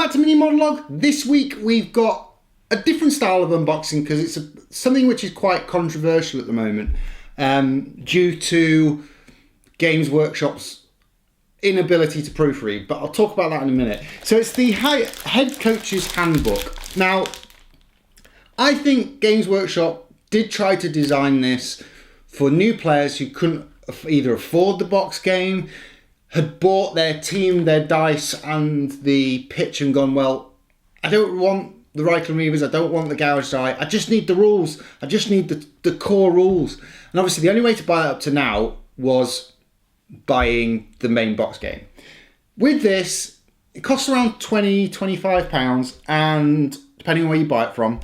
back to Mini-Modelog. This week we've got a different style of unboxing because it's something which is quite controversial at the moment due to Games Workshop's inability to proofread, but I'll talk about that in a minute. So it's the Head Coach's Handbook. Now, I think Games Workshop did try to design this for new players who couldn't either afford the box game, had bought their team, their dice and the pitch and gone, well, I don't want the Reichel Reavers, I don't want the Garage die, I just need the rules, I just need the core rules. And obviously the only way to buy it up to now was buying the main box game. With this, it costs around £20–25, and depending on where you buy it from,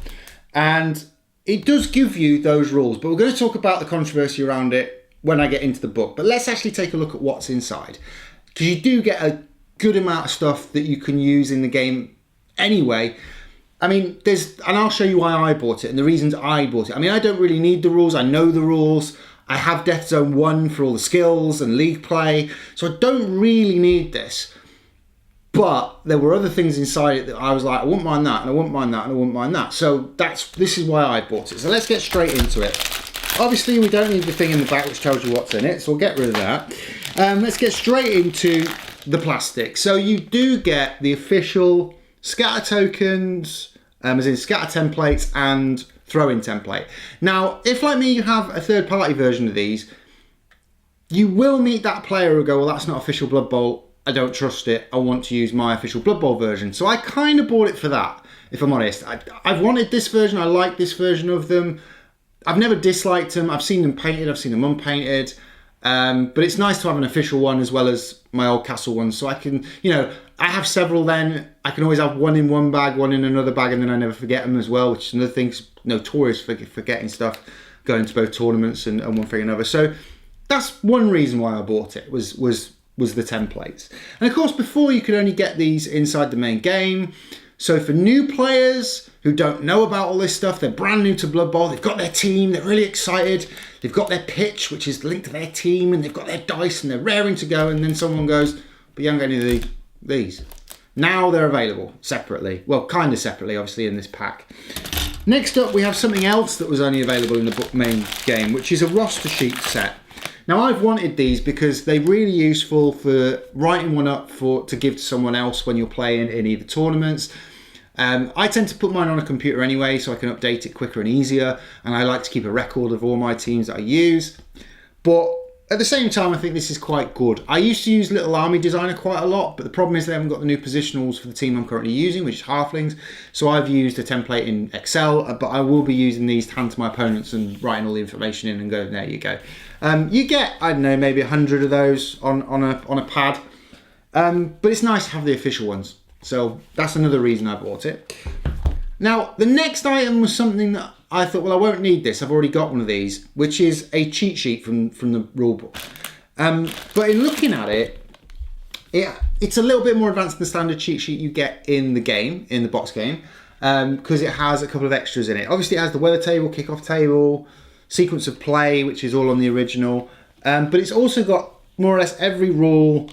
and it does give you those rules, but we're going to talk about the controversy around it when I get into the book. But let's actually take a look at what's inside, because you do get a good amount of stuff that you can use in the game anyway. I mean, and I'll show you why I bought it and the reasons I bought it. I mean, I don't really need the rules. I know the rules. I have Death Zone 1 for all the skills and league play, so I don't really need this. But there were other things inside it that I was like, I wouldn't mind that, and I wouldn't mind that, and I wouldn't mind that. So this is why I bought it. So let's get straight into it. Obviously, we don't need the thing in the back which tells you what's in it, so we'll get rid of that. Let's get straight into the plastic. So you do get the official scatter tokens, as in scatter templates and throw-in template. Now, if like me, you have a third-party version of these, you will meet that player who go, well, that's not official Blood Bowl, I don't trust it, I want to use my official Blood Bowl version. So I kind of bought it for that, if I'm honest. I've wanted this version, I like this version of them. I've never disliked them. I've seen them painted, I've seen them unpainted. But it's nice to have an official one as well as my old castle ones. So I can, I have several then. I can always have one in one bag, one in another bag, and then I never forget them as well, which is another thing, notorious for forgetting stuff, going to both tournaments and one thing or another. So that's one reason why I bought it, was the templates. And of course, before you could only get these inside the main game. So for new players who don't know about all this stuff, they're brand new to Blood Bowl, they've got their team, they're really excited, they've got their pitch, which is linked to their team, and they've got their dice, and they're raring to go, and then someone goes, but you haven't got any of these. Now they're available separately. Well, kind of separately, obviously, in this pack. Next up, we have something else that was only available in the book main game, which is a roster sheet set. Now, I've wanted these because they're really useful for writing one up to give to someone else when you're playing in either tournaments. I tend to put mine on a computer anyway, so I can update it quicker and easier, and I like to keep a record of all my teams that I use. But at the same time, I think this is quite good. I used to use Little Army Designer quite a lot, but the problem is they haven't got the new positionals for the team I'm currently using, which is Halflings. So I've used a template in Excel, but I will be using these to hand to my opponents and writing all the information in and go, there you go. You get, I don't know, maybe 100 of those on a pad, but it's nice to have the official ones. So that's another reason I bought it. Now, the next item was something that I thought, well, I won't need this. I've already got one of these, which is a cheat sheet from the rulebook. But in looking at it, it's a little bit more advanced than the standard cheat sheet you get in the game, in the box game, because it has a couple of extras in it. Obviously, it has the weather table, kickoff table, sequence of play, which is all on the original. But it's also got more or less every rule,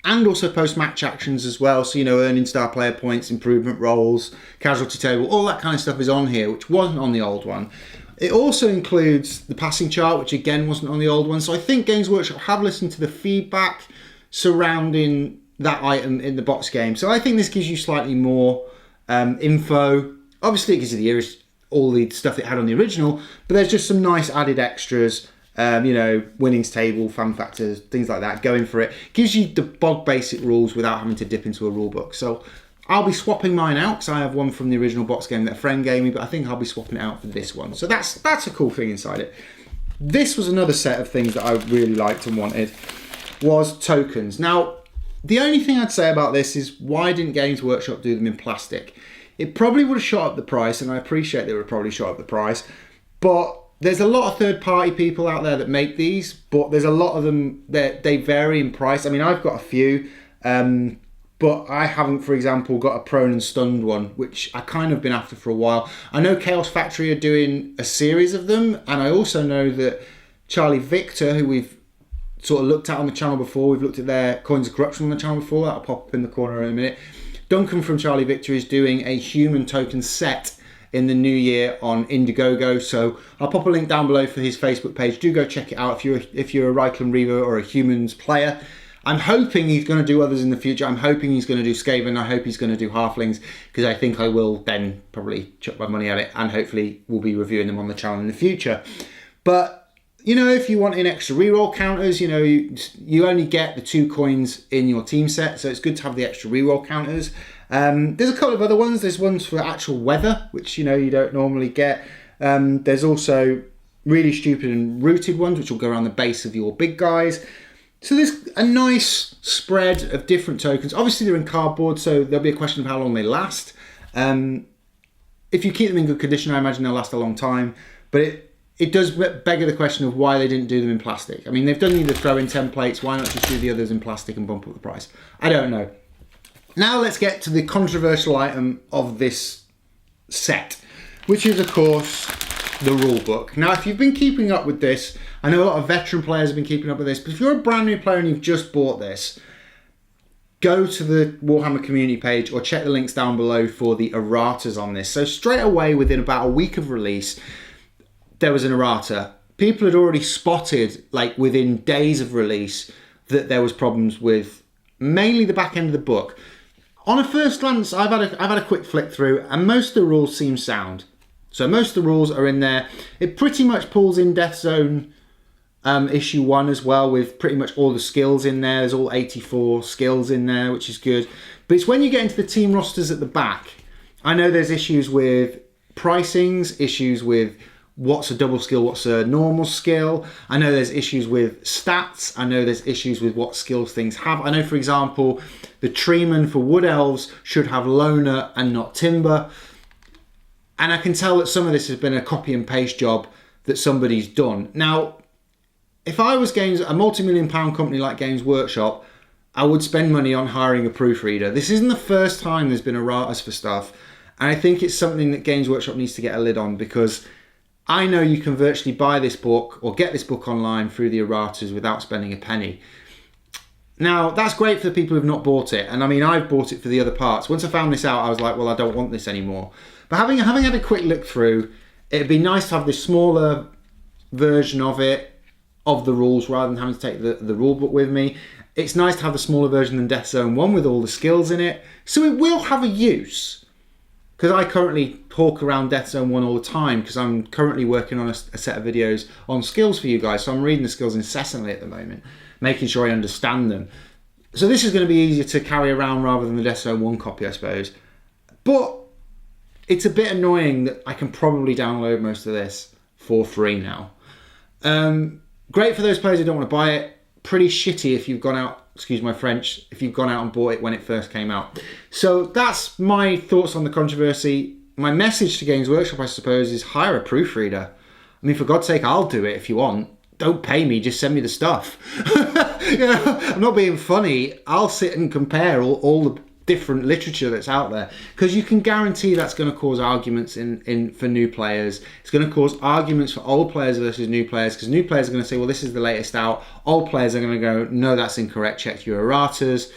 and also post-match actions as well. So, earning star player points, improvement rolls, casualty table, all that kind of stuff is on here, which wasn't on the old one. It also includes the passing chart, which again wasn't on the old one. So I think Games Workshop have listened to the feedback surrounding that item in the box game. So I think this gives you slightly more info. Obviously, it gives you all the stuff it had on the original, but there's just some nice added extras. Winnings table, fan factors, things like that, going for it. Gives you the bog basic rules without having to dip into a rule book. So I'll be swapping mine out because I have one from the original box game that a friend gave me, but I think I'll be swapping it out for this one. So that's a cool thing inside it. This was another set of things that I really liked and wanted, was tokens. Now, the only thing I'd say about this is, why didn't Games Workshop do them in plastic? It probably would have shot up the price, and I appreciate they would have probably shot up the price, but there's a lot of third-party people out there that make these, but there's a lot of them that they vary in price. I mean, I've got a few, but I haven't, for example, got a prone and stunned one, which I kind of been after for a while. I know Chaos Factory are doing a series of them, and I also know that Charlie Victor, who we've sort of looked at on the channel before, we've looked at their Coins of Corruption on the channel before, that'll pop up in the corner in a minute. Duncan from Charlie Victor is doing a human token set in the new year on Indiegogo, so I'll pop a link down below for his Facebook page. Do go check it out if you're a Reichland Reaver or a Humans player. I'm hoping he's going to do others in the future. I'm hoping he's going to do Skaven. I hope he's going to do Halflings, because I think I will then probably chuck my money at it, and hopefully we'll be reviewing them on the channel in the future. But, you know, if you want in extra reroll counters, you know, you only get the 2 coins in your team set, so it's good to have the extra reroll counters. There's a couple of other ones. There's ones for actual weather, which, you know, you don't normally get. There's also really stupid and rooted ones, which will go around the base of your big guys. So there's a nice spread of different tokens. Obviously, they're in cardboard, so there'll be a question of how long they last. If you keep them in good condition, I imagine they'll last a long time. But it does beg the question of why they didn't do them in plastic. I mean, they've done the throw-in templates. Why not just do the others in plastic and bump up the price? I don't know. Now let's get to the controversial item of this set, which is, of course, the rulebook. Now, if you've been keeping up with this, I know a lot of veteran players have been keeping up with this, but if you're a brand new player and you've just bought this, go to the Warhammer community page or check the links down below for the erratas on this. So straight away, within about a week of release, there was an errata. People had already spotted, like within days of release, that there was problems with mainly the back end of the book. On a first glance, I've had a quick flick through, and most of the rules seem sound. So most of the rules are in there. It pretty much pulls in Death Zone issue 1 as well, with pretty much all the skills in there. There's all 84 skills in there, which is good. But it's when you get into the team rosters at the back, I know there's issues with pricings, issues with what's a double skill, what's a normal skill. I know there's issues with stats. I know there's issues with what skills things have. I know, for example, the treeman for Wood Elves should have loner and not timber. And I can tell that some of this has been a copy and paste job that somebody's done. Now, if I was a multi-million-pound company like Games Workshop, I would spend money on hiring a proofreader. This isn't the first time there's been erratas for stuff. And I think it's something that Games Workshop needs to get a lid on, because I know you can virtually buy this book or get this book online through the erratas without spending a penny. Now, that's great for the people who've not bought it. And I mean, I've bought it for the other parts. Once I found this out, I was like, well, I don't want this anymore. But having had a quick look through, it'd be nice to have this smaller version of it, of the rules, rather than having to take the rule book with me. It's nice to have the smaller version than Death Zone 1 with all the skills in it. So it will have a use. Because I currently hawk around Death Zone 1 all the time, because I'm currently working on a set of videos on skills for you guys. So I'm reading the skills incessantly at the moment, making sure I understand them. So this is going to be easier to carry around rather than the Death Zone 1 copy, I suppose. But it's a bit annoying that I can probably download most of this for free now. Great for those players who don't want to buy it. Pretty shitty if you've gone out, excuse my French, if you've gone out and bought it when it first came out. So that's my thoughts on the controversy. My message to Games Workshop, I suppose, is hire a proofreader. I mean, for God's sake, I'll do it if you want. Don't pay me, just send me the stuff. You know, I'm not being funny. I'll sit and compare all the different literature that's out there, because you can guarantee that's going to cause arguments for new players. It's going to cause arguments for old players versus new players, because new players are going to say, well, this is the latest out. Old players are going to go, no, that's incorrect, check your erratas.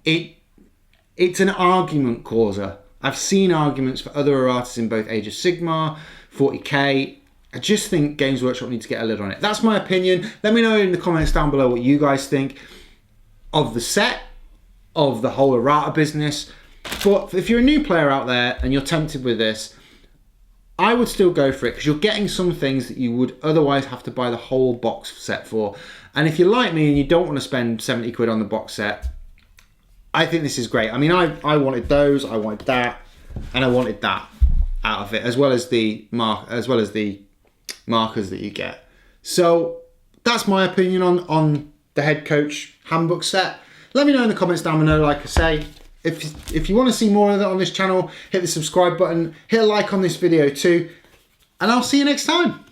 It's an argument causer. I've seen arguments for other erratas in both Age of Sigmar, 40k. I just think Games Workshop needs to get a lid on it. That's my opinion. Let me know in the comments down below what you guys think of the set, of the whole errata business. But if you're a new player out there and you're tempted with this, I would still go for it, because you're getting some things that you would otherwise have to buy the whole box set for. And if you're like me and you don't want to spend 70 quid on the box set, I think this is great. I mean, I wanted those, I wanted that, and I wanted that out of it, as well as the markers that you get. So that's my opinion on the head coach handbook set. Let me know in the comments down below. Like I say, if you want to see more of that on this channel, hit the subscribe button, hit a like on this video too, and I'll see you next time.